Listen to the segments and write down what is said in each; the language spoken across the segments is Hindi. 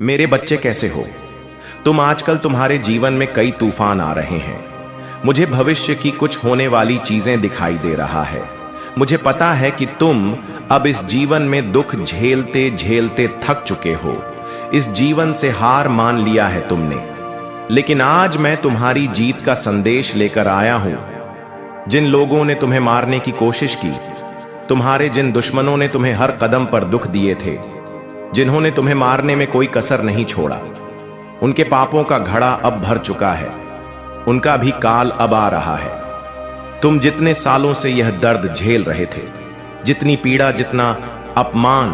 मेरे बच्चे कैसे हो तुम? आजकल तुम्हारे जीवन में कई तूफान आ रहे हैं। मुझे भविष्य की कुछ होने वाली चीजें दिखाई दे रहा है। मुझे पता है कि तुम अब इस जीवन में दुख झेलते झेलते थक चुके हो। इस जीवन से हार मान लिया है तुमने। लेकिन आज मैं तुम्हारी जीत का संदेश लेकर आया हूं। जिन लोगों ने तुम्हें मारने की कोशिश की, तुम्हारे जिन दुश्मनों ने तुम्हें हर कदम पर दुख दिए थे, जिन्होंने तुम्हें मारने में कोई कसर नहीं छोड़ा, उनके पापों का घड़ा अब भर चुका है। उनका भी काल अब आ रहा है। तुम जितने सालों से यह दर्द झेल रहे थे, जितनी पीड़ा, जितना अपमान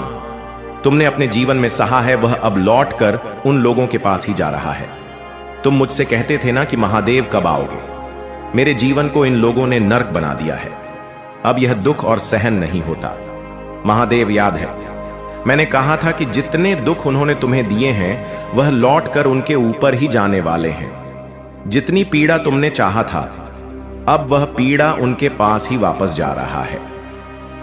तुमने अपने जीवन में सहा है, वह अब लौटकर उन लोगों के पास ही जा रहा है। तुम मुझसे कहते थे ना कि महादेव कब आओगे। मेरे जीवन को इन लोगों ने नर्क बना दिया है। अब यह दुख और सहन नहीं होता। महादेव याद है, मैंने कहा था कि जितने दुख उन्होंने तुम्हें दिए हैं वह लौटकर उनके ऊपर ही जाने वाले हैं। जितनी पीड़ा तुमने चाहा था, अब वह पीड़ा उनके पास ही वापस जा रहा है।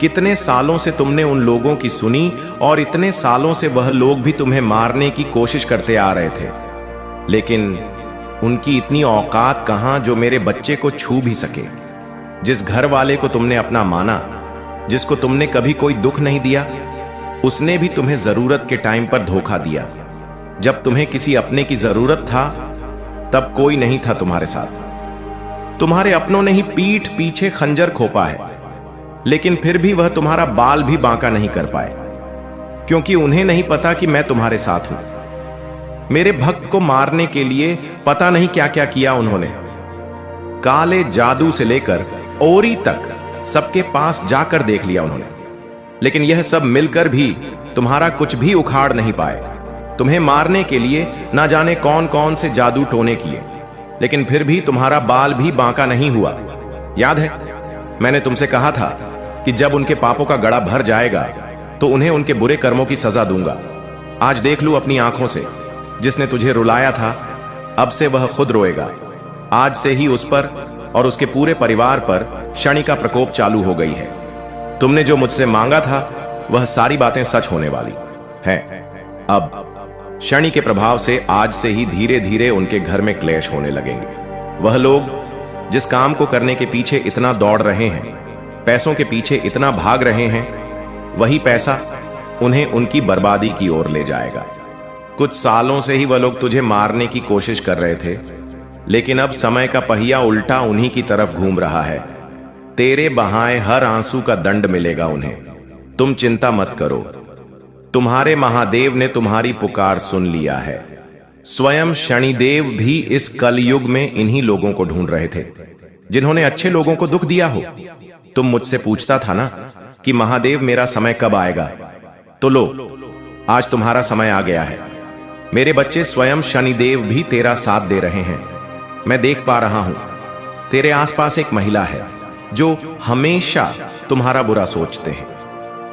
कितने सालों से तुमने उन लोगों की सुनी और इतने सालों से वह लोग भी तुम्हें मारने की कोशिश करते आ रहे थे, लेकिन उनकी इतनी औकात कहां जो मेरे बच्चे को छू भी सके। जिस घर वाले को तुमने अपना माना, जिसको तुमने कभी कोई दुख नहीं दिया, उसने भी तुम्हें जरूरत के टाइम पर धोखा दिया। जब तुम्हें किसी अपने की जरूरत था, तब कोई नहीं था तुम्हारे साथ। तुम्हारे अपनों ने ही पीठ पीछे खंजर खोपा है, लेकिन फिर भी वह तुम्हारा बाल भी बांका नहीं कर पाए, क्योंकि उन्हें नहीं पता कि मैं तुम्हारे साथ हूं। मेरे भक्त को मारने के लिए पता नहीं क्या क्या किया उन्होंने। काले जादू से लेकर ओरी तक सबके पास जाकर देख लिया उन्होंने, लेकिन यह सब मिलकर भी तुम्हारा कुछ भी उखाड़ नहीं पाए। तुम्हें मारने के लिए ना जाने कौन कौन से जादू टोने किए, लेकिन फिर भी तुम्हारा बाल भी बांका नहीं हुआ। याद है, मैंने तुमसे कहा था कि जब उनके पापों का गड़ा भर जाएगा तो उन्हें उनके बुरे कर्मों की सजा दूंगा। आज देख लूं अपनी आंखों से, जिसने तुझे रुलाया था, अब से वह खुद रोएगा। आज से ही उस पर और उसके पूरे परिवार पर शनि का प्रकोप चालू हो गई है। तुमने जो मुझसे मांगा था, वह सारी बातें सच होने वाली हैं। अब शनि के प्रभाव से आज से ही धीरे धीरे उनके घर में क्लेश होने लगेंगे। वह लोग जिस काम को करने के पीछे इतना दौड़ रहे हैं, पैसों के पीछे इतना भाग रहे हैं, वही पैसा उन्हें उनकी बर्बादी की ओर ले जाएगा। कुछ सालों से ही वह लोग तुझे मारने की कोशिश कर रहे थे, लेकिन अब समय का पहिया उल्टा उन्हीं की तरफ घूम रहा है। तेरे बहाए हर आंसू का दंड मिलेगा उन्हें। तुम चिंता मत करो, तुम्हारे महादेव ने तुम्हारी पुकार सुन लिया है। स्वयं शनिदेव भी इस कलयुग में इन्हीं लोगों को ढूंढ रहे थे, जिन्होंने अच्छे लोगों को दुख दिया हो। तुम मुझसे पूछता था ना कि महादेव मेरा समय कब आएगा, तो लो, आज तुम्हारा समय आ गया है। मेरे बच्चे, स्वयं शनिदेव भी तेरा साथ दे रहे हैं। मैं देख पा रहा हूं, तेरे आसपास एक महिला है जो हमेशा तुम्हारा बुरा सोचते हैं,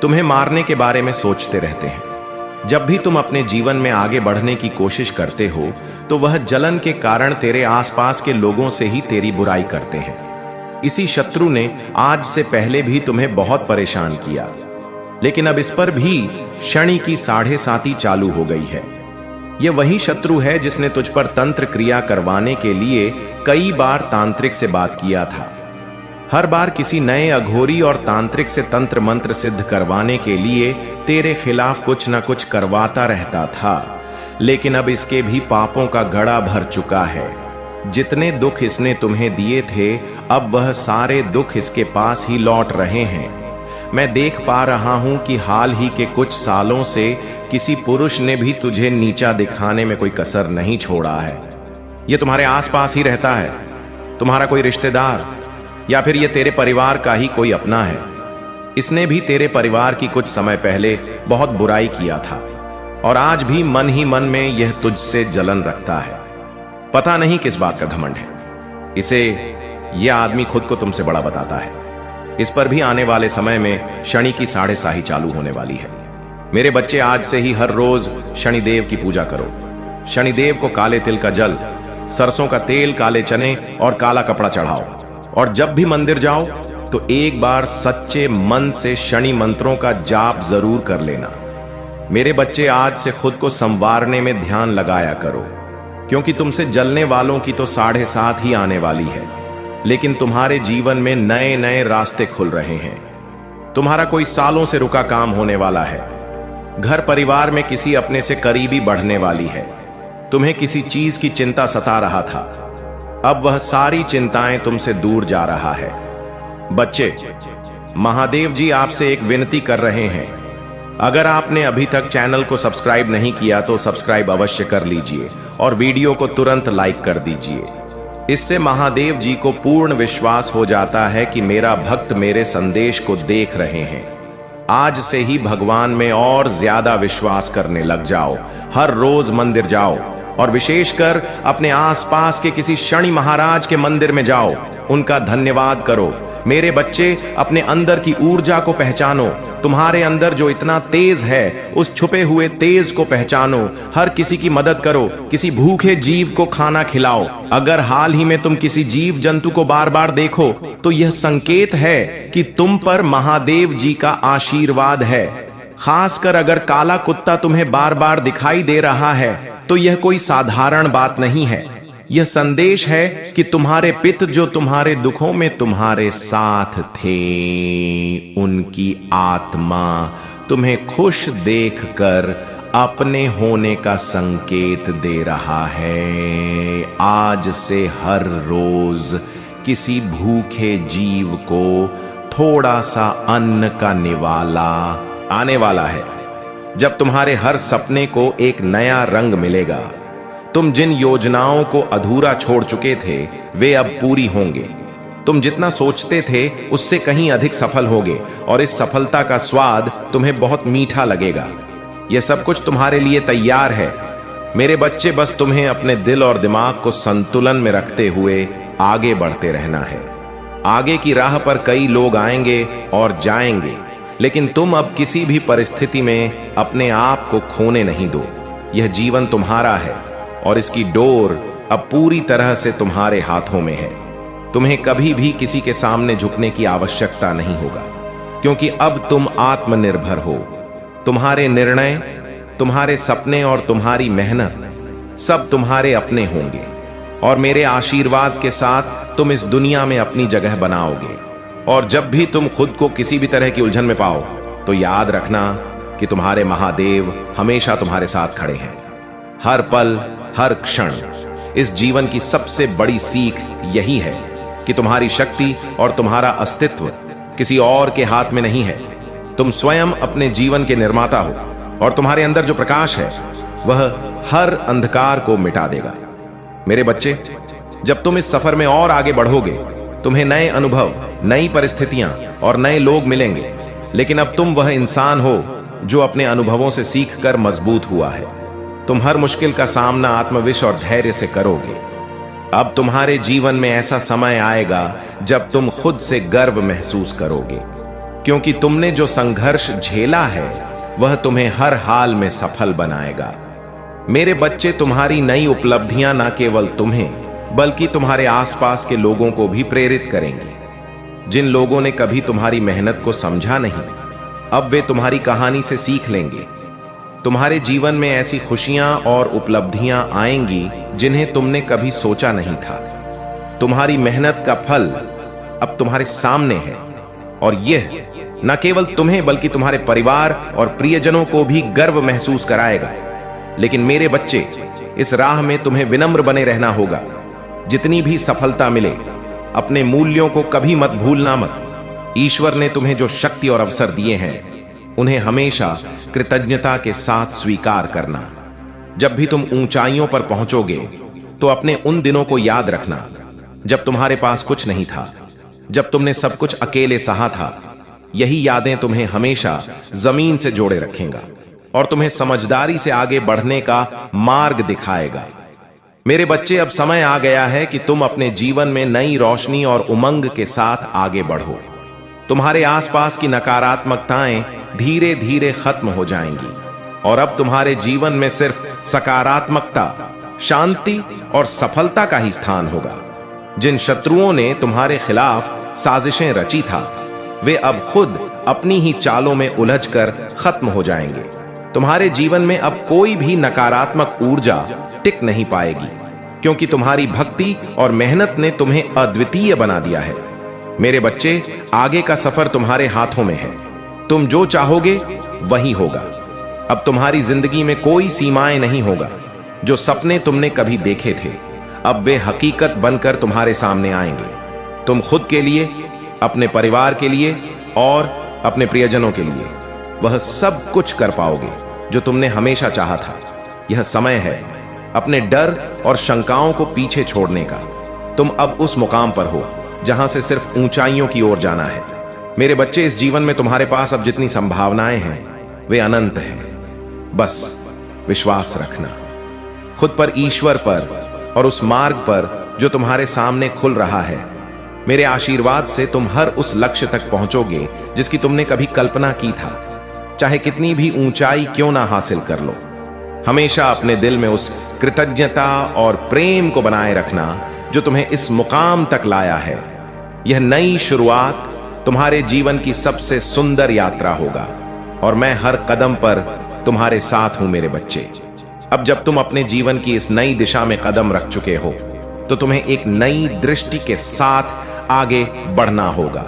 तुम्हें मारने के बारे में सोचते रहते हैं। जब भी तुम अपने जीवन में आगे बढ़ने की कोशिश करते हो, तो वह जलन के कारण तेरे आसपास के लोगों से ही तेरी बुराई करते हैं। इसी शत्रु ने आज से पहले भी तुम्हें बहुत परेशान किया, लेकिन अब इस पर भी शनि की 7.5 चालू हो गई है। यह वही शत्रु है जिसने तुझ पर तंत्र क्रिया करवाने के लिए कई बार तांत्रिक से बात किया था। हर बार किसी नए अघोरी और तांत्रिक से तंत्र मंत्र सिद्ध करवाने के लिए तेरे खिलाफ कुछ न कुछ करवाता रहता था, लेकिन अब इसके भी पापों का घड़ा भर चुका है। जितने दुख इसने तुम्हें दिए थे, अब वह सारे दुख इसके पास ही लौट रहे हैं। मैं देख पा रहा हूं कि हाल ही के कुछ सालों से किसी पुरुष ने भी तुझे नीचा दिखाने में कोई कसर नहीं छोड़ा है। यह तुम्हारे आसपास ही रहता है, तुम्हारा कोई रिश्तेदार या फिर यह तेरे परिवार का ही कोई अपना है। इसने भी तेरे परिवार की कुछ समय पहले बहुत बुराई किया था, और आज भी मन ही मन में यह तुझसे जलन रखता है। पता नहीं किस बात का घमंड है इसे। यह आदमी खुद को तुमसे बड़ा बताता है। इस पर भी आने वाले समय में शनि की 7.5 चालू होने वाली है। मेरे बच्चे, आज से ही हर रोज शनिदेव की पूजा करो। शनिदेव को काले तिल का जल, सरसों का तेल, काले चने और काला कपड़ा चढ़ाओ। और जब भी मंदिर जाओ तो एक बार सच्चे मन से शनि मंत्रों का जाप जरूर कर लेना। मेरे बच्चे, आज से खुद को संवारने में ध्यान लगाया करो, क्योंकि तुमसे जलने वालों की तो 7.5 ही आने वाली है। लेकिन तुम्हारे जीवन में नए नए रास्ते खुल रहे हैं। तुम्हारा कोई सालों से रुका काम होने वाला है। घर परिवार में किसी अपने से करीबी बढ़ने वाली है। तुम्हें किसी चीज की चिंता सता रहा था, अब वह सारी चिंताएं तुमसे दूर जा रहा है। बच्चे, महादेव जी आपसे एक विनती कर रहे हैं। अगर आपने अभी तक चैनल को सब्सक्राइब नहीं किया तो सब्सक्राइब अवश्य कर लीजिए और वीडियो को तुरंत लाइक कर दीजिए। इससे महादेव जी को पूर्ण विश्वास हो जाता है कि मेरा भक्त मेरे संदेश को देख रहे हैं। आज से ही भगवान में और ज्यादा विश्वास करने लग जाओ। हर रोज मंदिर जाओ और विशेषकर अपने आसपास के किसी शनि महाराज के मंदिर में जाओ, उनका धन्यवाद करो। मेरे बच्चे, अपने अंदर की ऊर्जा को पहचानो। तुम्हारे अंदर जो इतना तेज है, उस छुपे हुए तेज को पहचानो। हर किसी की मदद करो, किसी भूखे जीव को खाना खिलाओ। अगर हाल ही में तुम किसी जीव जंतु को बार बार देखो तो यह संकेत है कि तुम पर महादेव जी का आशीर्वाद है। खासकर अगर काला कुत्ता तुम्हें बार बार दिखाई दे रहा है तो यह कोई साधारण बात नहीं है। यह संदेश है कि तुम्हारे पिता जो तुम्हारे दुखों में तुम्हारे साथ थे, उनकी आत्मा तुम्हें खुश देखकर अपने होने का संकेत दे रहा है। आज से हर रोज किसी भूखे जीव को थोड़ा सा अन्न का निवाला आने वाला है। जब तुम्हारे हर सपने को एक नया रंग मिलेगा। तुम जिन योजनाओं को अधूरा छोड़ चुके थे वे अब पूरी होंगे। तुम जितना सोचते थे उससे कहीं अधिक सफल होगे और इस सफलता का स्वाद तुम्हें बहुत मीठा लगेगा। यह सब कुछ तुम्हारे लिए तैयार है। मेरे बच्चे, बस तुम्हें अपने दिल और दिमाग को संतुलन में रखते हुए आगे बढ़ते रहना है। आगे की राह पर कई लोग आएंगे और जाएंगे, लेकिन तुम अब किसी भी परिस्थिति में अपने आप को खोने नहीं दो। यह जीवन तुम्हारा है और इसकी डोर अब पूरी तरह से तुम्हारे हाथों में है। तुम्हें कभी भी किसी के सामने झुकने की आवश्यकता नहीं होगा, क्योंकि अब तुम आत्मनिर्भर हो। तुम्हारे निर्णय, तुम्हारे सपने और तुम्हारी मेहनत सब तुम्हारे अपने होंगे और मेरे आशीर्वाद के साथ तुम इस दुनिया में अपनी जगह बनाओगे। और जब भी तुम खुद को किसी भी तरह की उलझन में पाओ तो याद रखना कि तुम्हारे महादेव हमेशा तुम्हारे साथ खड़े हैं। हर पल, हर क्षण। इस जीवन की सबसे बड़ी सीख यही है कि तुम्हारी शक्ति और तुम्हारा अस्तित्व किसी और के हाथ में नहीं है। तुम स्वयं अपने जीवन के निर्माता हो और तुम्हारे अंदर जो प्रकाश है वह हर अंधकार को मिटा देगा। मेरे बच्चे, जब तुम इस सफर में और आगे बढ़ोगे, तुम्हें नए अनुभव, नई परिस्थितियां और नए लोग मिलेंगे। लेकिन अब तुम वह इंसान हो जो अपने अनुभवों से सीखकर मजबूत हुआ है। तुम हर मुश्किल का सामना आत्मविश्वास और धैर्य से करोगे। अब तुम्हारे जीवन में ऐसा समय आएगा जब तुम खुद से गर्व महसूस करोगे, क्योंकि तुमने जो संघर्ष झेला है वह तुम्हें हर हाल में सफल बनाएगा। मेरे बच्चे, तुम्हारी नई उपलब्धियां न केवल तुम्हें बल्कि तुम्हारे आसपास के लोगों को भी प्रेरित करेंगी। जिन लोगों ने कभी तुम्हारी मेहनत को समझा नहीं, अब वे तुम्हारी कहानी से सीख लेंगे। तुम्हारे जीवन में ऐसी खुशियां और उपलब्धियां आएंगी जिन्हें तुमने कभी सोचा नहीं था। तुम्हारी मेहनत का फल अब तुम्हारे सामने है और यह न केवल तुम्हें बल्कि तुम्हारे परिवार और प्रियजनों को भी गर्व महसूस कराएगा। लेकिन मेरे बच्चे, इस राह में तुम्हें विनम्र बने रहना होगा। जितनी भी सफलता मिले, अपने मूल्यों को कभी मत भूलना मत। ईश्वर ने तुम्हें जो शक्ति और अवसर दिए हैं उन्हें हमेशा कृतज्ञता के साथ स्वीकार करना। जब भी तुम ऊंचाइयों पर पहुंचोगे तो अपने उन दिनों को याद रखना जब तुम्हारे पास कुछ नहीं था, जब तुमने सब कुछ अकेले सहा था। यही यादें तुम्हें हमेशा जमीन से जोड़े रखेंगा और तुम्हें समझदारी से आगे बढ़ने का मार्ग दिखाएगा। मेरे बच्चे, अब समय आ गया है कि तुम अपने जीवन में नई रोशनी और उमंग के साथ आगे बढ़ो। तुम्हारे आसपास की नकारात्मकताएं धीरे धीरे खत्म हो जाएंगी और अब तुम्हारे जीवन में सिर्फ सकारात्मकता, शांति और सफलता का ही स्थान होगा। जिन शत्रुओं ने तुम्हारे खिलाफ साजिशें रची था, वे अब खुद अपनी ही चालों में उलझकर खत्म हो जाएंगे। तुम्हारे जीवन में अब कोई भी नकारात्मक ऊर्जा टिक नहीं पाएगी, क्योंकि तुम्हारी भक्ति और मेहनत ने तुम्हें अद्वितीय बना दिया है। मेरे बच्चे, आगे का सफर तुम्हारे हाथों में है। तुम जो चाहोगे वही होगा। अब तुम्हारी जिंदगी में कोई सीमाएं नहीं होगा। जो सपने तुमने कभी देखे थे, अब वे हकीकत बनकर तुम्हारे सामने आएंगे। तुम खुद के लिए, अपने परिवार के लिए और अपने प्रियजनों के लिए वह सब कुछ कर पाओगे जो तुमने हमेशा चाहा था। यह समय है अपने डर और शंकाओं को पीछे छोड़ने का। तुम अब उस मुकाम पर हो जहां से सिर्फ ऊंचाइयों की ओर जाना है। मेरे बच्चे, इस जीवन में तुम्हारे पास अब जितनी संभावनाएं हैं वे अनंत हैं। बस विश्वास रखना खुद पर, ईश्वर पर और उस मार्ग पर जो तुम्हारे सामने खुल रहा है। मेरे आशीर्वाद से तुम हर उस लक्ष्य तक पहुंचोगे जिसकी तुमने कभी कल्पना की था, चाहे कितनी भी ऊंचाई क्यों ना हासिल कर लो। हमेशा अपने दिल में उस कृतज्ञता और प्रेम को बनाए रखना जो तुम्हें इस मुकाम तक लाया है। यह नई शुरुआत तुम्हारे जीवन की सबसे सुंदर यात्रा होगा और मैं हर कदम पर तुम्हारे साथ हूं मेरे बच्चे। अब जब तुम अपने जीवन की इस नई दिशा में कदम रख चुके हो तो तुम्हें एक नई दृष्टि के साथ आगे बढ़ना होगा।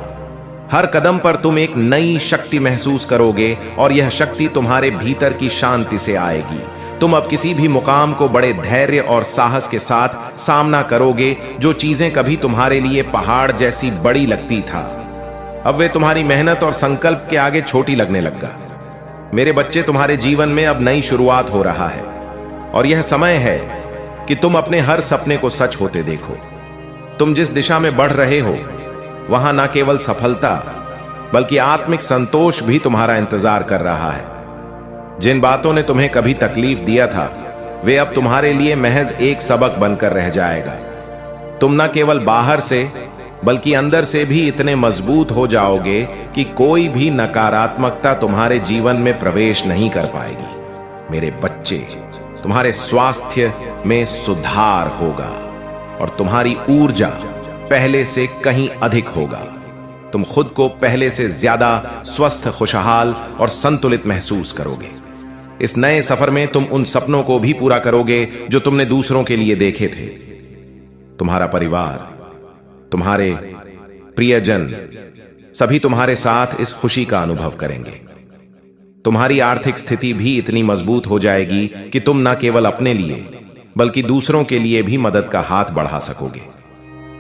हर कदम पर तुम एक नई शक्ति महसूस करोगे और यह शक्ति तुम्हारे भीतर की शांति से आएगी। तुम अब किसी भी मुकाम को बड़े धैर्य और साहस के साथ सामना करोगे। जो चीजें कभी तुम्हारे लिए पहाड़ जैसी बड़ी लगती था, अब वे तुम्हारी मेहनत और संकल्प के आगे छोटी लगने लगा। मेरे बच्चे, तुम्हारे जीवन में अब नई शुरुआत हो रहा है और यह समय है कि तुम अपने हर सपने को सच होते देखो। तुम जिस दिशा में बढ़ रहे हो वहां न केवल सफलता बल्कि आत्मिक संतोष भी तुम्हारा इंतजार कर रहा है। जिन बातों ने तुम्हें कभी तकलीफ दिया था वे अब तुम्हारे लिए महज एक सबक बनकर रह जाएगा। तुम न केवल बाहर से बल्कि अंदर से भी इतने मजबूत हो जाओगे कि कोई भी नकारात्मकता तुम्हारे जीवन में प्रवेश नहीं कर पाएगी। मेरे बच्चे, तुम्हारे स्वास्थ्य में सुधार होगा और तुम्हारी ऊर्जा पहले से कहीं अधिक होगा। तुम खुद को पहले से ज्यादा स्वस्थ, खुशहाल और संतुलित महसूस करोगे। इस नए सफर में तुम उन सपनों को भी पूरा करोगे जो तुमने दूसरों के लिए देखे थे। तुम्हारा परिवार, तुम्हारे प्रियजन सभी तुम्हारे साथ इस खुशी का अनुभव करेंगे। तुम्हारी आर्थिक स्थिति भी इतनी मजबूत हो जाएगी कि तुम न केवल अपने लिए बल्कि दूसरों के लिए भी मदद का हाथ बढ़ा सकोगे।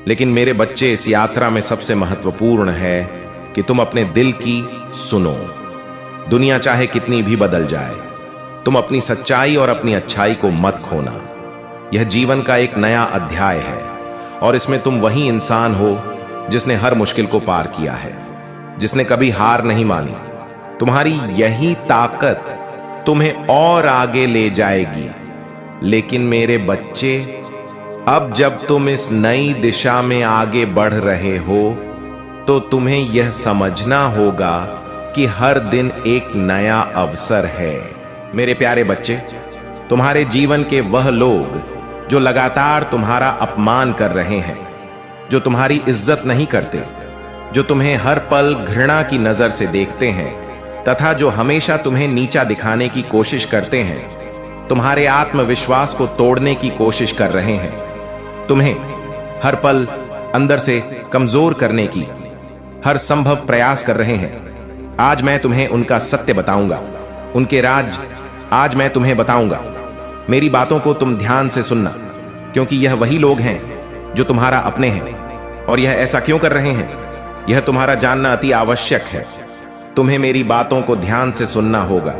लेकिन मेरे बच्चे, इस यात्रा में सबसे महत्वपूर्ण है कि तुम अपने दिल की सुनो। दुनिया चाहे कितनी भी बदल जाए, तुम अपनी सच्चाई और अपनी अच्छाई को मत खोना। यह जीवन का एक नया अध्याय है और इसमें तुम वही इंसान हो जिसने हर मुश्किल को पार किया है, जिसने कभी हार नहीं मानी। तुम्हारी यही ताकत तुम्हें और आगे ले जाएगी। लेकिन मेरे बच्चे, अब जब तुम इस नई दिशा में आगे बढ़ रहे हो तो तुम्हें यह समझना होगा कि हर दिन एक नया अवसर है। मेरे प्यारे बच्चे, तुम्हारे जीवन के वह लोग जो लगातार तुम्हारा अपमान कर रहे हैं, जो तुम्हारी इज्जत नहीं करते, जो तुम्हें हर पल घृणा की नजर से देखते हैं तथा जो हमेशा तुम्हें नीचा दिखाने की कोशिश करते हैं, तुम्हारे आत्मविश्वास को तोड़ने की कोशिश कर रहे हैं, तुम्हें हर पल अंदर से कमजोर करने की हर संभव प्रयास कर रहे हैं, आज मैं तुम्हें उनका सत्य बताऊंगा। उनके राज आज मैं तुम्हें बताऊंगा। मेरी बातों को तुम ध्यान से सुनना, क्योंकि यह वही लोग हैं जो तुम्हारा अपने हैं। और यह ऐसा क्यों कर रहे हैं, यह तुम्हारा जानना अति आवश्यक है। तुम्हें मेरी बातों को ध्यान से सुनना होगा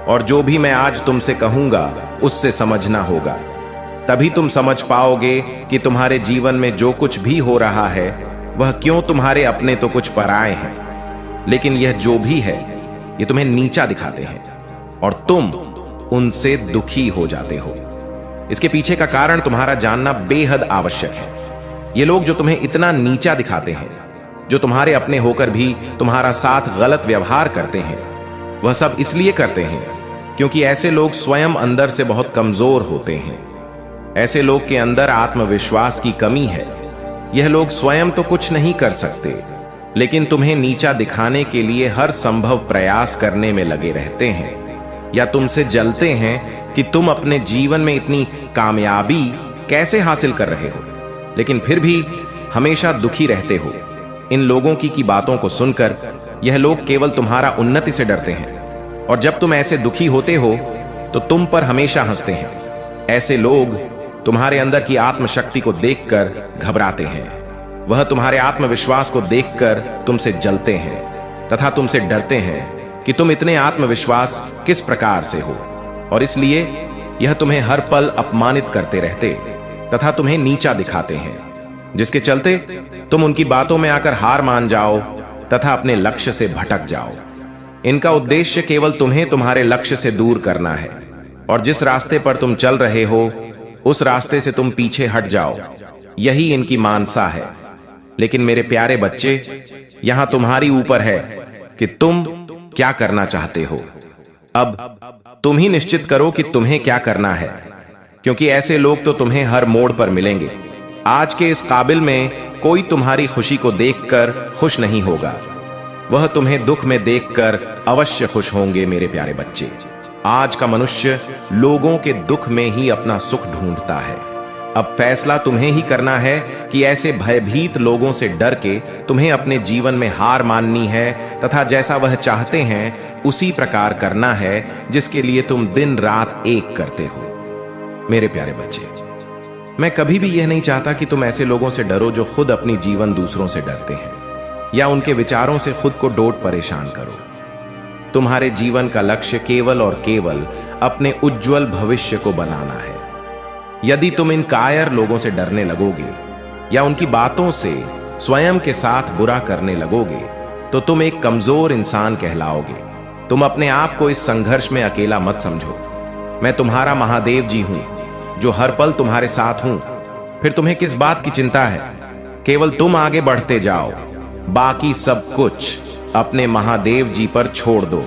और जो भी मैं आज तुमसे कहूंगा उससे समझना होगा। तभी तुम समझ पाओगे कि तुम्हारे जीवन में जो कुछ भी हो रहा है वह क्यों तुम्हारे अपने तो कुछ पराए हैं, लेकिन यह जो भी है ये तुम्हें नीचा दिखाते हैं और तुम उनसे दुखी हो जाते हो। इसके पीछे का कारण तुम्हारा जानना बेहद आवश्यक है। ये लोग जो तुम्हें इतना नीचा दिखाते हैं, जो तुम्हारे अपने होकर भी तुम्हारा साथ गलत व्यवहार करते हैं, वह सब इसलिए करते हैं क्योंकि ऐसे लोग स्वयं अंदर से बहुत कमजोर होते हैं। ऐसे लोग के अंदर आत्मविश्वास की कमी है। यह लोग स्वयं तो कुछ नहीं कर सकते, लेकिन तुम्हें नीचा दिखाने के लिए हर संभव प्रयास करने में लगे रहते हैं। या तुमसे जलते हैं कि तुम अपने जीवन में इतनी कामयाबी कैसे हासिल कर रहे हो, लेकिन फिर भी हमेशा दुखी रहते हो। इन लोगों की बातों को सुनकर यह लोग केवल तुम्हारा उन्नति से डरते हैं, और जब तुम ऐसे दुखी होते हो तो तुम पर हमेशा हंसते हैं। ऐसे लोग तुम्हारे अंदर की आत्मशक्ति को देखकर घबराते हैं। वह तुम्हारे आत्मविश्वास को देखकर तुमसे जलते हैं तथा तुमसे डरते हैं कि तुम इतने आत्मविश्वास किस प्रकार से हो, और इसलिए यह तुम्हें हर पल अपमानित करते रहते तथा तुम्हें नीचा दिखाते हैं, जिसके चलते तुम उनकी बातों में आकर हार मान जाओ तथा अपने लक्ष्य से भटक जाओ। इनका उद्देश्य केवल तुम्हें तुम्हारे लक्ष्य से दूर करना है, और जिस रास्ते पर तुम चल रहे हो उस रास्ते से तुम पीछे हट जाओ। यही इनकी मानसा है। लेकिन मेरे प्यारे बच्चे, यहां तुम्हारी ऊपर है कि तुम क्या करना चाहते हो। अब तुम ही निश्चित करो कि तुम्हें क्या करना है, क्योंकि ऐसे लोग तो तुम्हें हर मोड़ पर मिलेंगे। आज के इस काबिल में कोई तुम्हारी खुशी को देखकर खुश नहीं होगा, वह तुम्हें दुख में देखकर अवश्य खुश होंगे। मेरे प्यारे बच्चे, आज का मनुष्य लोगों के दुख में ही अपना सुख ढूंढता है। अब फैसला तुम्हें ही करना है कि ऐसे भयभीत लोगों से डर के तुम्हें अपने जीवन में हार माननी है तथा जैसा वह चाहते हैं उसी प्रकार करना है जिसके लिए तुम दिन रात एक करते हो। मेरे प्यारे बच्चे, मैं कभी भी यह नहीं चाहता कि तुम ऐसे लोगों से डरो जो खुद अपनी जीवन दूसरों से डरते हैं या उनके विचारों से खुद को डोट परेशान करो। तुम्हारे जीवन का लक्ष्य केवल और केवल अपने उज्जवल भविष्य को बनाना है। यदि तुम इन कायर लोगों से डरने लगोगे या उनकी बातों से स्वयं के साथ बुरा करने लगोगे तो तुम एक कमजोर इंसान कहलाओगे। तुम अपने आप को इस संघर्ष में अकेला मत समझो। मैं तुम्हारा महादेव जी हूं जो हर पल तुम्हारे साथ हूं। फिर तुम्हें किस बात की चिंता है? केवल तुम आगे बढ़ते जाओ, बाकी सब कुछ अपने महादेव जी पर छोड़ दो।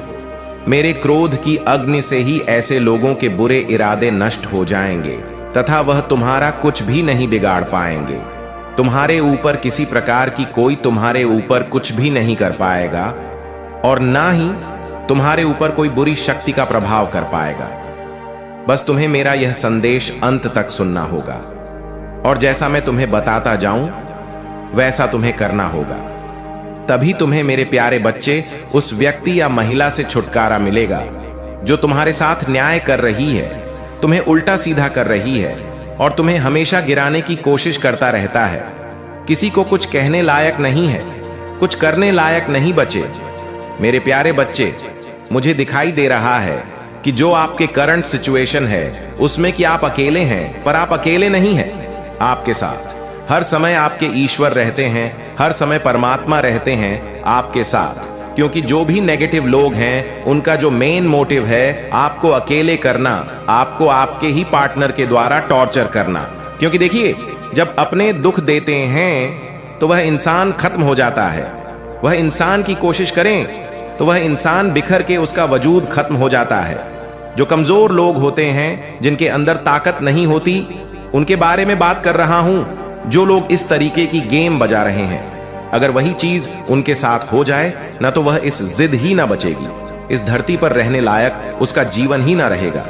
मेरे क्रोध की अग्नि से ही ऐसे लोगों के बुरे इरादे नष्ट हो जाएंगे तथा वह तुम्हारा कुछ भी नहीं बिगाड़ पाएंगे। तुम्हारे ऊपर किसी प्रकार की कोई तुम्हारे ऊपर कुछ भी नहीं कर पाएगा और ना ही तुम्हारे ऊपर कोई बुरी शक्ति का प्रभाव कर पाएगा। बस तुम्हें मेरा यह संदेश अंत तक सुनना होगा, और जैसा मैं तुम्हें बताता जाऊं वैसा तुम्हें करना होगा। तभी तुम्हें मेरे प्यारे बच्चे उस व्यक्ति या महिला से छुटकारा मिलेगा जो तुम्हारे साथ न्याय कर रही है, तुम्हें उल्टा सीधा कर रही है और तुम्हें हमेशा गिराने की कोशिश करता रहता है। किसी को कुछ कहने लायक नहीं है, कुछ करने लायक नहीं बचे। मेरे प्यारे बच्चे, मुझे दिखाई दे रहा है कि जो आपके करंट सिचुएशन है उसमें कि आप अकेले हैं, पर आप अकेले नहीं हैं। आपके साथ हर समय आपके ईश्वर रहते हैं, हर समय परमात्मा रहते हैं आपके साथ। क्योंकि जो भी नेगेटिव लोग हैं उनका जो मेन मोटिव है आपको अकेले करना, आपको आपके ही पार्टनर के द्वारा टॉर्चर करना। क्योंकि देखिए, जब अपने दुख देते हैं तो वह इंसान खत्म हो जाता है। वह इंसान की कोशिश करें तो वह इंसान बिखर के उसका वजूद खत्म हो जाता है। जो कमजोर लोग होते हैं, जिनके अंदर ताकत नहीं होती, उनके बारे में बात कर रहा हूं। जो लोग इस तरीके की गेम बजा रहे हैं, अगर वही चीज उनके साथ हो जाए ना तो वह इस जिद ही ना बचेगी, इस धरती पर रहने लायक उसका जीवन ही ना रहेगा।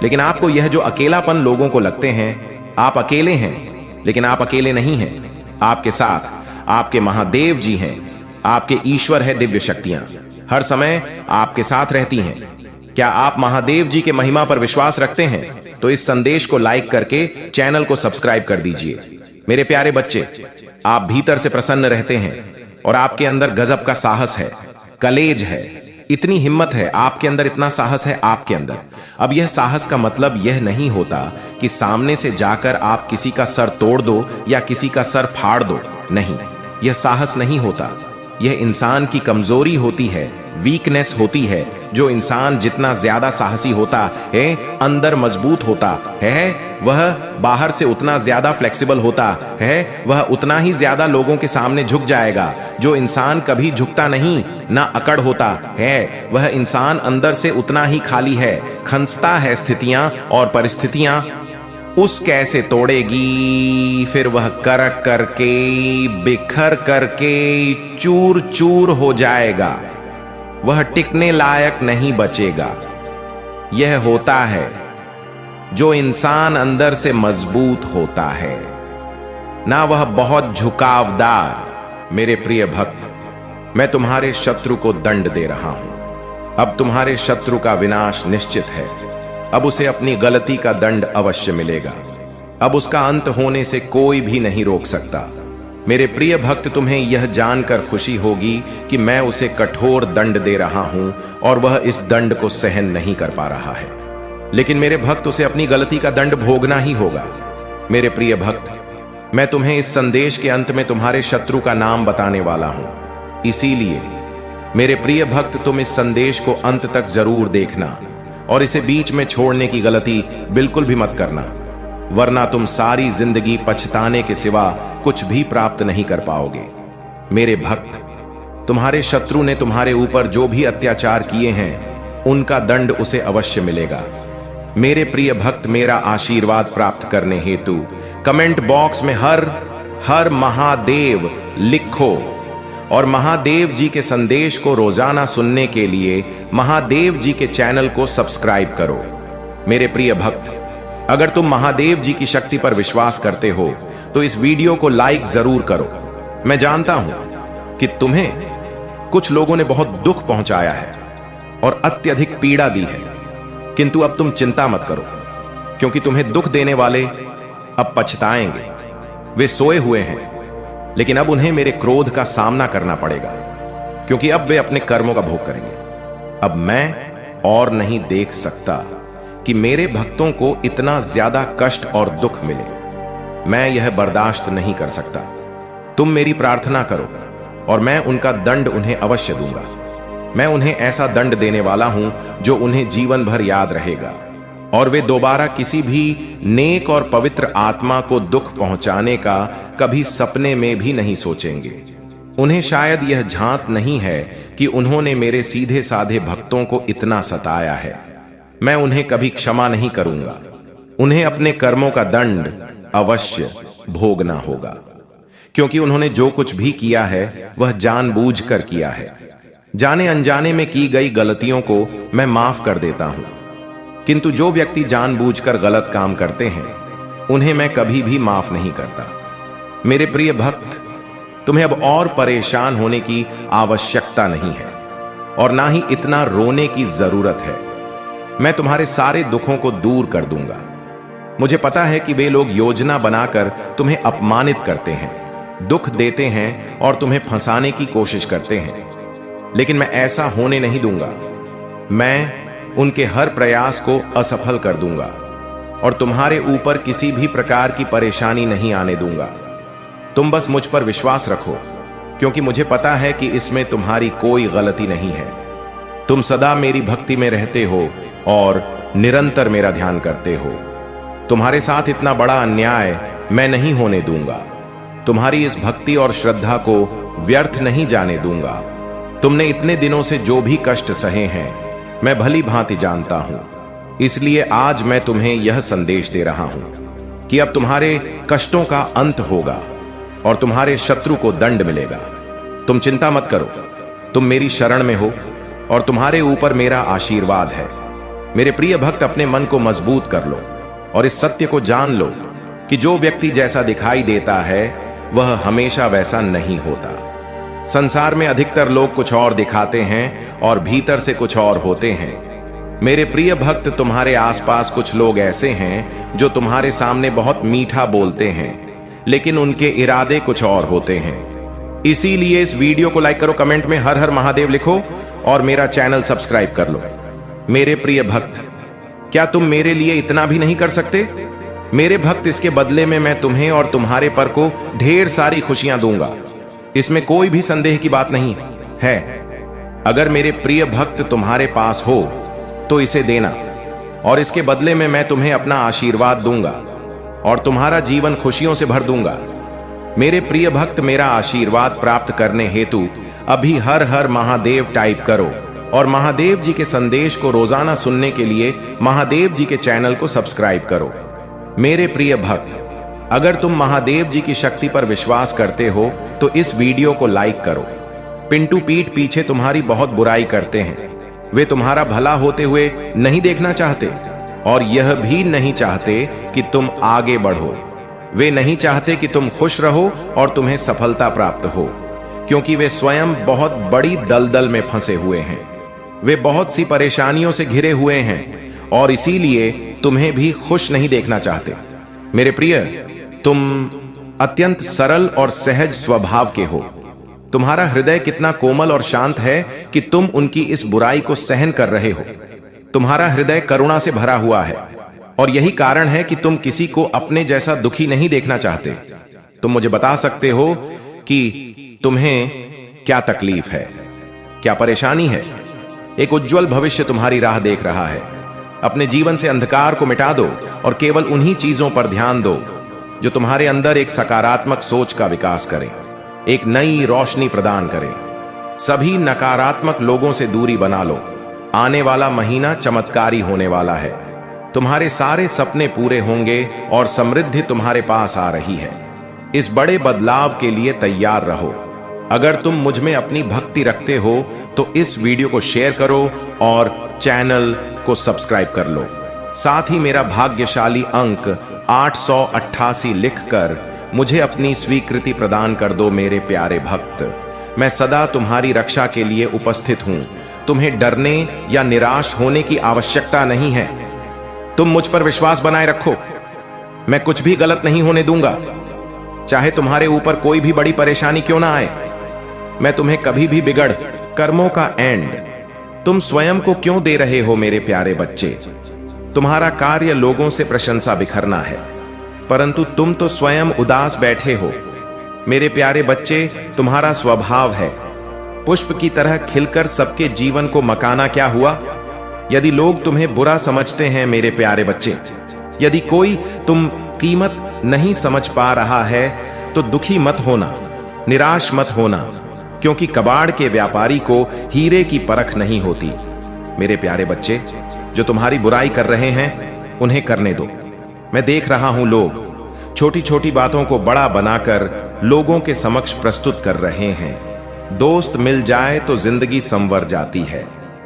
लेकिन आपको यह जो अकेलापन लोगों को लगते हैं, आप अकेले हैं, लेकिन आप अकेले नहीं हैं। आपके साथ आपके महादेव जी हैं, आपके ईश्वर है, दिव्य शक्तियां हर समय आपके साथ रहती हैं। क्या आप महादेव जी के महिमा पर विश्वास रखते हैं? तो इस संदेश को लाइक करके चैनल को सब्सक्राइब कर दीजिए। मेरे प्यारे बच्चे, आप भीतर से प्रसन्न रहते हैं और आपके अंदर गजब का साहस है, कलेज है, इतनी हिम्मत है आपके अंदर, इतना साहस है आपके अंदर। अब यह साहस का मतलब यह नहीं होता कि सामने से जाकर आप किसी का सर तोड़ दो या किसी का सर फाड़ दो। नहीं, यह साहस नहीं होता। यह इंसान की कमजोरी होती है, वीकनेस होती है। जो इंसान जितना ज्यादा साहसी होता है, अंदर मजबूत होता है, वह बाहर से उतना ज्यादा फ्लेक्सिबल होता है, वह उतना ही ज्यादा लोगों के सामने झुक जाएगा। जो इंसान कभी झुकता नहीं, ना अकड़ होता है, वह इंसान अंदर से उतना ही खाली है। खंसता है स्थितियां और परिस्थितियां उस कैसे तोड़ेगी, फिर वह करक करके, बिखर करके चूर चूर हो जाएगा। वह टिकने लायक नहीं बचेगा। यह होता है जो इंसान अंदर से मजबूत होता है, ना वह बहुत झुकावदार। मेरे प्रिय भक्त, मैं तुम्हारे शत्रु को दंड दे रहा हूं। अब तुम्हारे शत्रु का विनाश निश्चित है। अब उसे अपनी गलती का दंड अवश्य मिलेगा। अब उसका अंत होने से कोई भी नहीं रोक सकता। मेरे प्रिय भक्त, तुम्हें यह जानकर खुशी होगी कि मैं उसे कठोर दंड दे रहा हूं और वह इस दंड को सहन नहीं कर पा रहा है। लेकिन मेरे भक्त, उसे अपनी गलती का दंड भोगना ही होगा। मेरे प्रिय भक्त, मैं तुम्हें इस संदेश के अंत में तुम्हारे शत्रु का नाम बताने वाला हूं। इसीलिए मेरे प्रिय भक्त, तुम इस संदेश को अंत तक जरूर देखना और इसे बीच में छोड़ने की गलती बिल्कुल भी मत करना, वरना तुम सारी जिंदगी पछताने के सिवा कुछ भी प्राप्त नहीं कर पाओगे। मेरे भक्त, तुम्हारे शत्रु ने तुम्हारे ऊपर जो भी अत्याचार किए हैं उनका दंड उसे अवश्य मिलेगा। मेरे प्रिय भक्त, मेरा आशीर्वाद प्राप्त करने हेतु कमेंट बॉक्स में हर महादेव लिखो और महादेव जी के संदेश को रोजाना सुनने के लिए महादेव जी के चैनल को सब्सक्राइब करो। मेरे प्रिय भक्त, अगर तुम महादेव जी की शक्ति पर विश्वास करते हो तो इस वीडियो को लाइक जरूर करो। मैं जानता हूं कि तुम्हें कुछ लोगों ने बहुत दुख पहुंचाया है और अत्यधिक पीड़ा दी है, किंतु अब तुम चिंता मत करो, क्योंकि तुम्हें दुख देने वाले अब पछताएंगे। वे सोए हुए हैं, लेकिन अब उन्हें मेरे क्रोध का सामना करना पड़ेगा, क्योंकि अब वे अपने कर्मों का भोग करेंगे। अब मैं और नहीं देख सकता कि मेरे भक्तों को इतना ज्यादा कष्ट और दुख मिले। मैं यह बर्दाश्त नहीं कर सकता। तुम मेरी प्रार्थना करो और मैं उनका दंड उन्हें अवश्य दूंगा। मैं उन्हें ऐसा दंड देने वाला हूं जो उन्हें जीवन भर याद रहेगा और वे दोबारा किसी भी नेक और पवित्र आत्मा को दुख पहुंचाने का कभी सपने में भी नहीं सोचेंगे। उन्हें शायद यह झांत नहीं है कि उन्होंने मेरे सीधे साधे भक्तों को इतना सताया है। मैं उन्हें कभी क्षमा नहीं करूंगा। उन्हें अपने कर्मों का दंड अवश्य भोगना होगा, क्योंकि उन्होंने जो कुछ भी किया है वह जानबूझकर किया है। जाने अनजाने में की गई गलतियों को मैं माफ कर देता हूं, किंतु जो व्यक्ति जानबूझकर गलत काम करते हैं उन्हें मैं कभी भी माफ नहीं करता। मेरे प्रिय भक्त, तुम्हें अब और परेशान होने की आवश्यकता नहीं है और ना ही इतना रोने की जरूरत है। मैं तुम्हारे सारे दुखों को दूर कर दूंगा। मुझे पता है कि वे लोग योजना बनाकर तुम्हें अपमानित करते हैं, दुख देते हैं और तुम्हें फंसाने की कोशिश करते हैं, लेकिन मैं ऐसा होने नहीं दूंगा। मैं उनके हर प्रयास को असफल कर दूंगा और तुम्हारे ऊपर किसी भी प्रकार की परेशानी नहीं आने दूंगा। तुम बस मुझ पर विश्वास रखो, क्योंकि मुझे पता है कि इसमें तुम्हारी कोई गलती नहीं है। तुम सदा मेरी भक्ति में रहते हो और निरंतर मेरा ध्यान करते हो। तुम्हारे साथ इतना बड़ा अन्याय मैं नहीं होने दूंगा। तुम्हारी इस भक्ति और श्रद्धा को व्यर्थ नहीं जाने दूंगा। तुमने इतने दिनों से जो भी कष्ट सहे हैं मैं भली भांति जानता हूं, इसलिए आज मैं तुम्हें यह संदेश दे रहा हूं कि अब तुम्हारे कष्टों का अंत होगा और तुम्हारे शत्रु को दंड मिलेगा। तुम चिंता मत करो, तुम मेरी शरण में हो और तुम्हारे ऊपर मेरा आशीर्वाद है। मेरे प्रिय भक्त, अपने मन को मजबूत कर लो और इस सत्य को जान लो कि जो व्यक्ति जैसा दिखाई देता है वह हमेशा वैसा नहीं होता। संसार में अधिकतर लोग कुछ और दिखाते हैं और भीतर से कुछ और होते हैं। मेरे प्रिय भक्त, तुम्हारे आसपास कुछ लोग ऐसे हैं जो तुम्हारे सामने बहुत मीठा बोलते हैं, लेकिन उनके इरादे कुछ और होते हैं। इसीलिए इस वीडियो को लाइक करो, कमेंट में हर हर महादेव लिखो और मेरा चैनल सब्सक्राइब कर लो। मेरे प्रिय भक्त, क्या तुम मेरे लिए इतना भी नहीं कर सकते? मेरे भक्त, इसके बदले में मैं तुम्हें और तुम्हारे पर को ढेर सारी खुशियां दूंगा। इसमें कोई भी संदेह की बात नहीं है। अगर मेरे प्रिय भक्त तुम्हारे पास हो तो इसे देना और इसके बदले में मैं तुम्हें अपना आशीर्वाद दूंगा और तुम्हारा जीवन खुशियों से भर दूंगा। मेरे प्रिय भक्त, मेरा आशीर्वाद प्राप्त करने हेतु अभी हर हर महादेव टाइप करो और महादेव जी के संदेश को रोजाना सुनने के लिए महादेव जी के चैनल को सब्सक्राइब करो। मेरे प्रिय भक्त, अगर तुम महादेव जी की शक्ति पर विश्वास करते हो तो इस वीडियो को लाइक करो। पिंटू पीठ पीछे तुम्हारी बहुत बुराई करते हैं, वे तुम्हारा भला होते हुए नहीं देखना चाहते और यह भी नहीं चाहते कि तुम आगे बढ़ो। वे नहीं चाहते कि तुम खुश रहो और तुम्हें सफलता प्राप्त हो, क्योंकि वे स्वयं बहुत बड़ी दलदल में फंसे हुए हैं। वे बहुत सी परेशानियों से घिरे हुए हैं और इसीलिए तुम्हें भी खुश नहीं देखना चाहते। मेरे प्रिय, तुम अत्यंत सरल और सहज स्वभाव के हो। तुम्हारा हृदय कितना कोमल और शांत है कि तुम उनकी इस बुराई को सहन कर रहे हो। तुम्हारा हृदय करुणा से भरा हुआ है और यही कारण है कि तुम किसी को अपने जैसा दुखी नहीं देखना चाहते। तुम मुझे बता सकते हो कि तुम्हें क्या तकलीफ है, क्या परेशानी है। एक उज्जवल भविष्य तुम्हारी राह देख रहा है। अपने जीवन से अंधकार को मिटा दो और केवल उन्हीं चीजों पर ध्यान दो जो तुम्हारे अंदर एक सकारात्मक सोच का विकास करें, एक नई रोशनी प्रदान करें। सभी नकारात्मक लोगों से दूरी बना लो। आने वाला महीना चमत्कारी होने वाला है। तुम्हारे सारे सपने पूरे होंगे और समृद्धि तुम्हारे पास आ रही है। इस बड़े बदलाव के लिए तैयार रहो। अगर तुम मुझ में अपनी भक्ति रखते हो तो इस वीडियो को शेयर करो और चैनल को सब्सक्राइब कर लो। साथ ही मेरा भाग्यशाली अंक 888 लिखकर मुझे अपनी स्वीकृति प्रदान कर दो। मेरे प्यारे भक्त, मैं सदा तुम्हारी रक्षा के लिए उपस्थित हूं। तुम्हें डरने या निराश होने की आवश्यकता नहीं है। तुम मुझ पर विश्वास बनाए रखो। मैं कुछ भी गलत नहीं होने दूंगा, चाहे तुम्हारे ऊपर कोई भी बड़ी परेशानी क्यों ना आए। मैं तुम्हें कभी भी बिगड़ कर्मों का एंड तुम स्वयं को क्यों दे रहे हो। मेरे प्यारे बच्चे, तुम्हारा कार्य लोगों से प्रशंसा बिखरना है, परंतु तुम तो स्वयं उदास बैठे हो। मेरे प्यारे बच्चे, तुम्हारा स्वभाव है पुष्प की तरह खिलकर सबके जीवन को मकाना। क्या हुआ यदि लोग तुम्हें बुरा समझते हैं। मेरे प्यारे बच्चे, यदि कोई तुम कीमत नहीं समझ पा रहा है तो दुखी मत होना, निराश मत होना, क्योंकि कबाड़ के व्यापारी को हीरे की परख नहीं होती। मेरे प्यारे बच्चे, जो तुम्हारी बुराई कर रहे हैं उन्हें करने दो। मैं देख रहा हूं लोग छोटी छोटी बातों को बड़ा बनाकर लोगों के समक्ष प्रस्तुत कर रहे हैं। दोस्त मिल जाए तो जिंदगी संवर जाती है।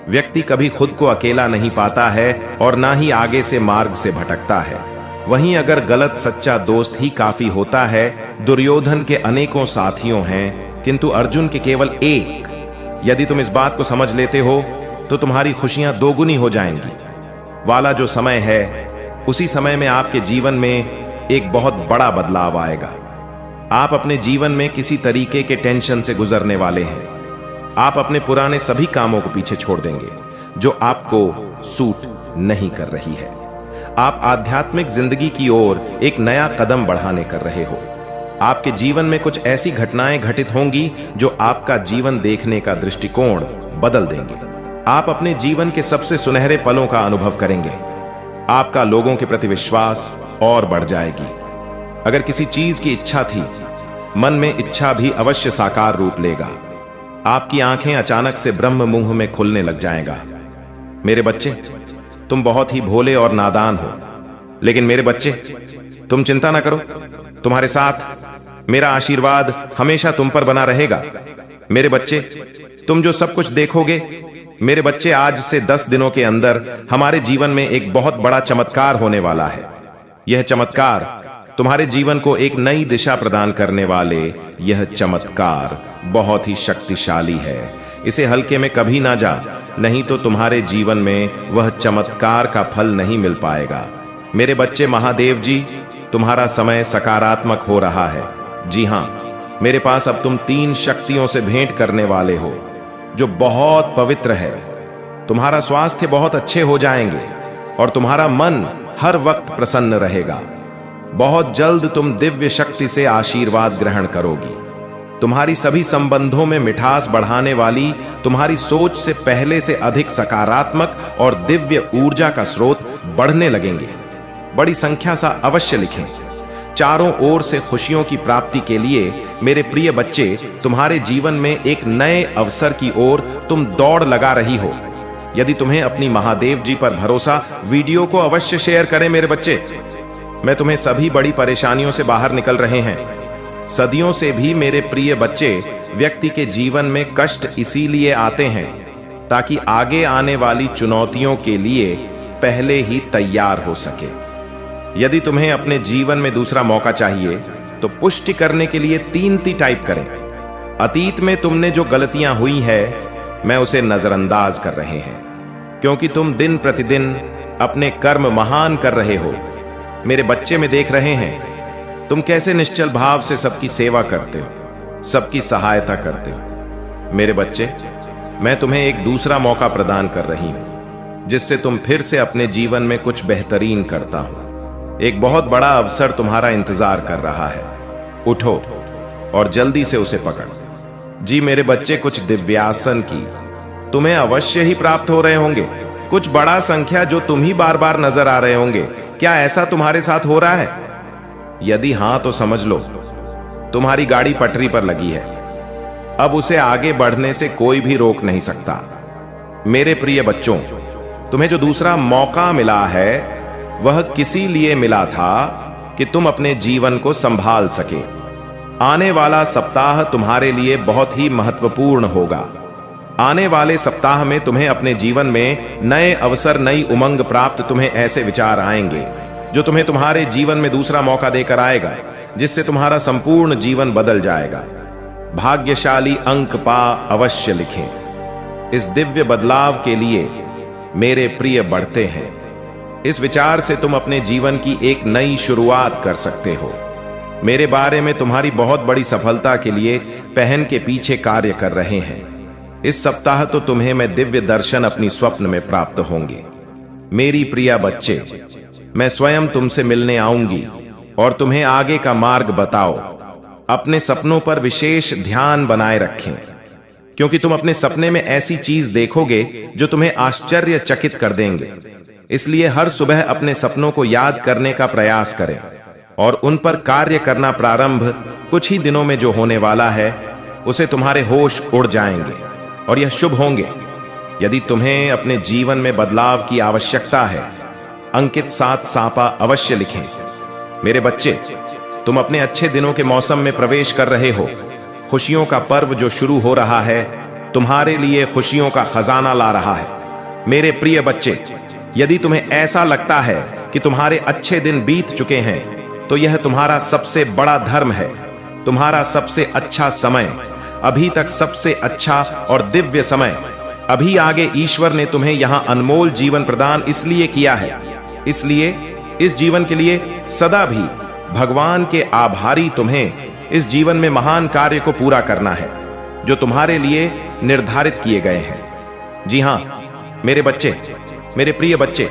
व्यक्ति कभी खुद को अकेला नहीं पाता है और ना ही आगे से मार्ग से भटकता है। वहीं अगर गलत सच्चा दोस्त ही काफी होता है। दुर्योधन के अनेकों साथियों हैं, किंतु अर्जुन के केवल एक। यदि तुम इस बात को समझ लेते हो तो तुम्हारी खुशियां दोगुनी हो जाएंगी। वाला जो समय है, उसी समय में आपके जीवन में एक बहुत बड़ा बदलाव आएगा। आप अपने जीवन में किसी तरीके के टेंशन से गुजरने वाले हैं। आप अपने पुराने सभी कामों को पीछे छोड़ देंगे जो आपको सूट नहीं कर रही है। आप आध्यात्मिक जिंदगी की ओर एक नया कदम बढ़ाने कर रहे हो। आपके जीवन में कुछ ऐसी घटनाएं घटित होंगी जो आपका जीवन देखने का दृष्टिकोण बदल देंगे। आप अपने जीवन के सबसे सुनहरे पलों का अनुभव करेंगे। आपका लोगों के प्रति विश्वास और बढ़ जाएगी। अगर किसी चीज की इच्छा थी, मन में इच्छा भी अवश्य साकार रूप लेगा। आपकी आंखें अचानक से ब्रह्म मुंह में खुलने लग जाएगा। मेरे बच्चे, तुम बहुत ही भोले और नादान हो, लेकिन मेरे बच्चे तुम चिंता ना करो। तुम्हारे साथ मेरा आशीर्वाद हमेशा तुम पर बना रहेगा। मेरे बच्चे, तुम जो सब कुछ देखोगे, मेरे बच्चे, आज से 10 दिनों के अंदर हमारे जीवन में एक बहुत बड़ा चमत्कार होने वाला है। यह चमत्कार तुम्हारे जीवन को एक नई दिशा प्रदान करने वाले यह चमत्कार बहुत ही शक्तिशाली है। इसे हल्के में कभी ना जा, नहीं तो तुम्हारे जीवन में वह चमत्कार का फल नहीं मिल पाएगा। मेरे बच्चे, महादेव जी, तुम्हारा समय सकारात्मक हो रहा है। जी हां, मेरे पास अब तुम 3 शक्तियों से भेंट करने वाले हो जो बहुत पवित्र है। तुम्हारा स्वास्थ्य बहुत अच्छे हो जाएंगे और तुम्हारा मन हर वक्त प्रसन्न रहेगा। बहुत जल्द तुम दिव्य शक्ति से आशीर्वाद ग्रहण करोगी। तुम्हारी सभी संबंधों में मिठास बढ़ाने वाली तुम्हारी सोच से पहले से अधिक सकारात्मक और दिव्य ऊर्जा का स्रोत बढ़ने लगेंगे। बड़ी संख्या सा अवश्य लिखें। चारों ओर से खुशियों की प्राप्ति के लिए मेरे प्रिय बच्चे, तुम्हारे जीवन में एक नए अवसर की ओर तुम दौड़ लगा रही हो। यदि तुम्हें अपनी महादेव जी पर भरोसा, वीडियो को अवश्य शेयर करें। मेरे बच्चे, मैं तुम्हें सभी बड़ी परेशानियों से बाहर निकल रहे हैं। सदियों से भी मेरे प्रिय बच्चे, व्यक्ति के जीवन में कष्ट इसीलिए आते हैं ताकि आगे आने वाली चुनौतियों के लिए पहले ही तैयार हो सके। यदि तुम्हें अपने जीवन में दूसरा मौका चाहिए तो पुष्टि करने के लिए 3 टाइप करें। अतीत में तुमने जो गलतियां हुई है मैं उसे नजरअंदाज कर रहे हैं, क्योंकि तुम दिन प्रतिदिन अपने कर्म महान कर रहे हो। मेरे बच्चे में देख रहे हैं तुम कैसे निश्चल भाव से सबकी सेवा करते हो, सबकी सहायता करते हो। मेरे बच्चे, मैं तुम्हें एक दूसरा मौका प्रदान कर रही हूं, जिससे तुम फिर से अपने जीवन में कुछ बेहतरीन करता हो। एक बहुत बड़ा अवसर तुम्हारा इंतजार कर रहा है। उठो और जल्दी से उसे पकड़। जी मेरे बच्चे, कुछ दिव्यासन की तुम्हें अवश्य ही प्राप्त हो रहे होंगे, कुछ बड़ा संख्या जो तुम ही बार बार नजर आ रहे होंगे। क्या ऐसा तुम्हारे साथ हो रहा है? यदि हां तो समझ लो तुम्हारी गाड़ी पटरी पर लगी है। अब उसे आगे बढ़ने से कोई भी रोक नहीं सकता। मेरे प्रिय बच्चों, तुम्हें जो दूसरा मौका मिला है वह किसी लिए मिला था कि तुम अपने जीवन को संभाल सके। आने वाला सप्ताह तुम्हारे लिए बहुत ही महत्वपूर्ण होगा। आने वाले सप्ताह में तुम्हें अपने जीवन में नए अवसर, नई उमंग प्राप्त, तुम्हें ऐसे विचार आएंगे जो तुम्हें तुम्हारे जीवन में दूसरा मौका देकर आएगा, जिससे तुम्हारा संपूर्ण जीवन बदल जाएगा। भाग्यशाली अंक पा अवश्य लिखें। इस दिव्य बदलाव के लिए मेरे प्रिय बढ़ते हैं। इस विचार से तुम अपने जीवन की एक नई शुरुआत कर सकते हो। मेरे बारे में तुम्हारी बहुत बड़ी सफलता के लिए पहन के पीछे कार्य कर रहे हैं। इस सप्ताह तो तुम्हें मैं दिव्य दर्शन अपनी स्वप्न में प्राप्त होंगे। मेरी प्रिय बच्चे, मैं स्वयं तुमसे मिलने आऊंगी और तुम्हें आगे का मार्ग बताओ। अपने सपनों पर विशेष ध्यान बनाए रखें, क्योंकि तुम अपने सपने में ऐसी चीज देखोगे जो तुम्हें आश्चर्यचकित कर देंगे। इसलिए हर सुबह अपने सपनों को याद करने का प्रयास करें और उन पर कार्य करना प्रारंभ कुछ ही दिनों में जो होने वाला है उसे तुम्हारे होश उड़ जाएंगे और यह शुभ होंगे। यदि तुम्हें अपने जीवन में बदलाव की आवश्यकता है, अंकित 7 सापा अवश्य लिखें। मेरे बच्चे, तुम अपने अच्छे दिनों के मौसम में प्रवेश कर रहे हो। खुशियों का पर्व जो शुरू हो रहा है तुम्हारे लिए खुशियों का खजाना ला रहा है। मेरे प्रिय बच्चे, यदि तुम्हें ऐसा लगता है कि तुम्हारे अच्छे दिन बीत चुके हैं तो यह तुम्हारा सबसे बड़ा धर्म है। तुम्हारा सबसे अच्छा समय, अभी तक सबसे अच्छा और दिव्य समय अभी आगे ईश्वर ने तुम्हें यहां अनमोल जीवन प्रदान इसलिए किया है। इसलिए इस जीवन के लिए सदा भी भगवान के आभारी तुम्हें इस जीवन में महान कार्य को पूरा करना है जो तुम्हारे लिए निर्धारित किए गए हैं। जी हां मेरे बच्चे, मेरे प्रिय बच्चे,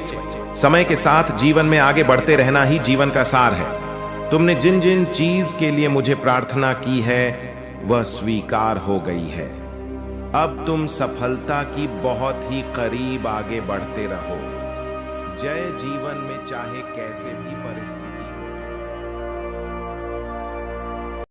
समय के साथ जीवन में आगे बढ़ते रहना ही जीवन का सार है। तुमने जिन जिन चीज के लिए मुझे प्रार्थना की है वह स्वीकार हो गई है। अब तुम सफलता की बहुत ही करीब आगे बढ़ते रहो। जय जीवन में चाहे कैसे भी परिस्थिति